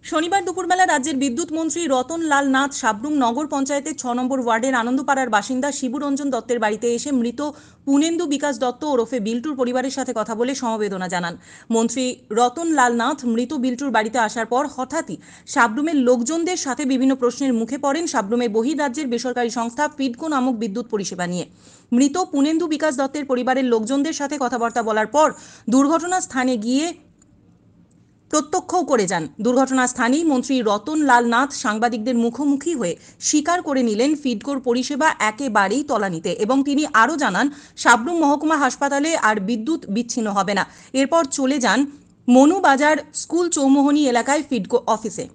শনিবার দুপুরবেলা রাজ্যের বিদ্যুৎ মন্ত্রী রতন লাল নাথ সাবরুম নগর পঞ্চায়েতের ৬ নম্বর ওয়ার্ডের আনন্দপাড়ার বাসিন্দা শিবুরঞ্জন দত্তের বাড়িতে এসে মৃত পুনেন্দু বিকাশ দত্ত ওরফে বিল্টুর পরিবারের সাথে কথা বলে সমবেদনা জানান। মন্ত্রী রতন লাল নাথ মৃত বিল্টুর বাড়িতে আসার পর হঠাৎই সাবরুমের লোকজনদের সাথে বিভিন্ন প্রশ্নের মুখে পড়েন সাবরুমে বহির্রাজ্যের বেসরকারি সংস্থা ফিডকো নামক বিদ্যুৎ পরিষেবা নিয়ে। মৃত পুনেন্দু বিকাশ দত্তের পরিবারের লোকজনদের সাথে কথাবার্তা বলার পর দুর্ঘটনার স্থানে গিয়ে প্রত্যক্ষও করে যান। দুর্ঘটনাস্থানেই মন্ত্রী রতন লাল নাথ সাংবাদিকদের মুখোমুখি হয়ে স্বীকার করে নিলেন ফিডকোর পরিষেবা একেবারেই তলানিতে এবং তিনি আরও জানান সাবরুম মহকুমা হাসপাতালে আর বিদ্যুৎ বিচ্ছিন্ন হবে না। এরপর চলে যান মনুবাজার স্কুল চৌমোহনী এলাকায় ফিডকো অফিসে।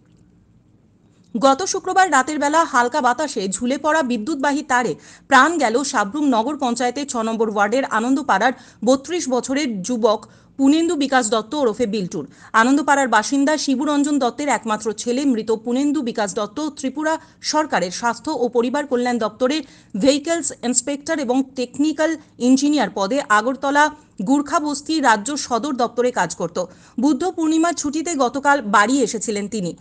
গত শুক্রবার রাতের বেলা হালকা বাতাসে ঝুলে পড়া বিদ্যুৎবাহী তারে প্রাণ গেল সাবরুম নগর পঞ্চায়েতের ৬ নম্বর ওয়ার্ডের আনন্দপাড়ার ৩২ বছরের যুবক পুনেন্দু বিকাশ দত্ত ওরফে বিল্টুর। আনন্দপাড়ার বাসিন্দা শিবুরঞ্জন দত্তের একমাত্র ছেলে মৃত পুনেন্দু বিকাশ দত্ত ত্রিপুরা সরকারের স্বাস্থ্য ও পরিবার কল্যাণ দপ্তরের ভেহিকলস ইন্সপেক্টর এবং টেকনিক্যাল ইঞ্জিনিয়ার পদে আগরতলা গুর্খাবস্তি রাজ্য সদর দপ্তরে কাজ করত। বুদ্ধ পূর্ণিমার ছুটিতে গতকাল বাড়ি এসেছিলেন তিনি।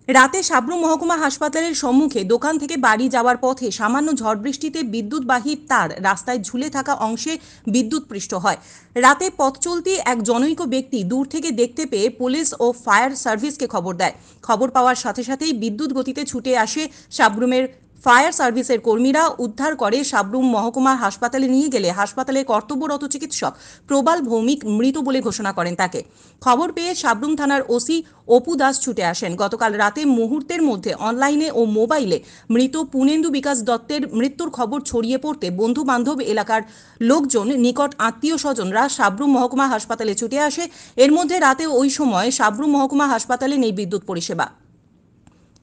রাতে সাবরুম মহকুমা হাসপাতালের সম্মুখে দোকান থেকে বাড়ি যাওয়ার পথে সামান্য ঝড় বৃষ্টিতে বিদ্যুৎবাহী তার রাস্তায় ঝুলে থাকা অংশে বিদ্যুৎপৃষ্ট হয়। রাতে পথ চলতি এক জনৈক ব্যক্তি দূর থেকে দেখতে পেয়ে পুলিশ ও ফায়ার সার্ভিসকে খবর দেয়। খবর পাওয়ার সাথে সাথেই বিদ্যুৎ গতিতে ছুটে আসে সাবরুমের ফায়ার সার্ভিসের কর্মীরা। উদ্ধার করে সাবরুম মহকুমা হাসপাতালে নিয়ে গেলে হাসপাতালে কর্তব্যরত চিকিৎসক প্রবাল ভৌমিক মৃত বলে ঘোষণা করেন তাকে। খবর পেয়ে সাবরুম থানার ওসি অপু দাস ছুটে আসেন। গতকাল রাতে মুহূর্তের মধ্যে অনলাইনে ও মোবাইলে মৃত পুনেন্দু বিকাশ দত্তের মৃত্যুর খবর ছড়িয়ে পড়তে বন্ধু বান্ধব এলাকার লোকজন নিকট আত্মীয় স্বজনরা সাবরুম মহকুমা হাসপাতালে ছুটে আসে। এর মধ্যে রাতে ওই সময় সাবরুম মহকুমা হাসপাতালে নেই বিদ্যুৎ পরিষেবা।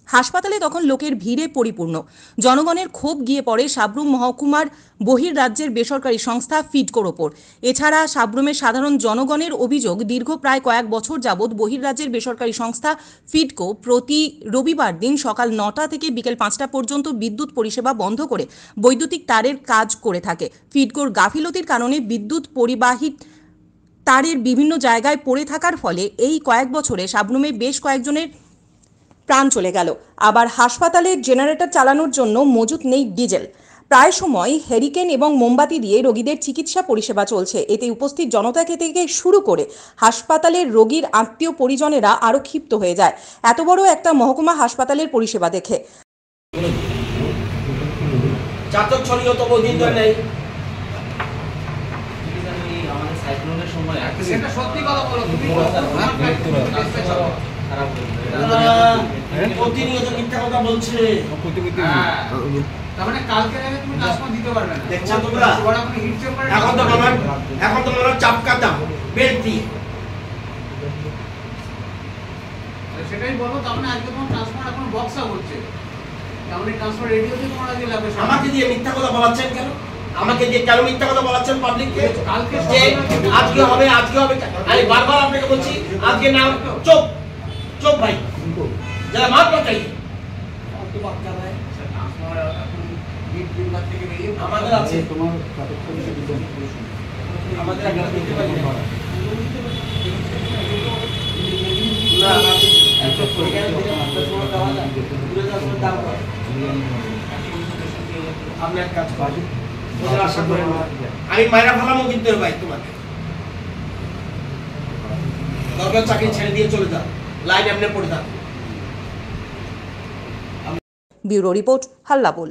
হাসপাতালে তখন লোকের ভিড়ে পরিপূর্ণ। জনগণের ক্ষোভ গিয়ে পড়ে সাবরুম মহকুমার বহির্রাজ্যের বেসরকারি সংস্থা ফিডকোর ওপর। এছাড়া সাবরুমের সাধারণ জনগণের অভিযোগ দীর্ঘ প্রায় কয়েক বছর যাবৎ বহির্রাজ্যের বেসরকারি সংস্থা ফিডকো প্রতি রবিবার দিন সকাল ৯টা থেকে বিকেল ৫টা পর্যন্ত বিদ্যুৎ পরিষেবা বন্ধ করে বৈদ্যুতিক তারের কাজ করে থাকে। ফিডকোর গাফিলতির কারণে বিদ্যুৎ পরিবাহী তারের বিভিন্ন জায়গায় পড়ে থাকার ফলে এই কয়েক বছরে সাবরুমে বেশ কয়েকজনের প্রাণ চলে গেল। আবার হাসপাতালে জেনারেটর চালানোর জন্য মজুত নেই ডিজেল। প্রায় সময় হেরিকেন এবং মোমবাতি দিয়ে রোগীদের চিকিৎসা পরিষেবা চলছে। এতে উপস্থিত জনতা থেকে শুরু করে হাসপাতালের রোগীর আত্মীয় পরিজনেরা আরও ক্ষিপ্ত হয়ে যায় এত বড় একটা মহকুমা হাসপাতালের পরিষেবা দেখে। প্রতিনিয়ত মিথ্যা কথা বলছে। তার মানে কালকে আগে তুমি ট্রান্সফার দিতে পারবে না। দেখছো তোমরা এখন তো মনে চাপকা দাও বেল্ট দিয়ে। সেটাই বলো। তার মানে আজকে তোমার ট্রান্সফার এখন বক্স আউট হচ্ছে। তার মানে ট্রান্সফার রেডি হচ্ছে তোমার আগে লাগবে। আমাকে দিয়ে মিথ্যা কথা বলাচ্ছেন কেন? আমাকে দিয়ে কেন মিথ্যা কথা বলাচ্ছেন পাবলিককে? কালকে যে আজকে হবে আমি বারবার আপনাকে বলছি আজকে না। চুপ चुप भाई जरा माफ मत चाहिए तो बात कर रहा है আমাদের আছে তোমার আমাদের আগে দিতে পারি না এত প্রোগ্রাম দিলে আমাদের সময় দেওয়া যায় পুরো সময় দাও আপনি এক কাজ করুন ওদের আশা করে আমি মাইরা ফেলামো কিন্তু ভাই তোমাকে দরকার চাকরি ছেড়ে দিয়ে চলে যাও লাইন এমনি পড়ে থাকো। ব্যুরো রিপোর্ট হাল্লা বল।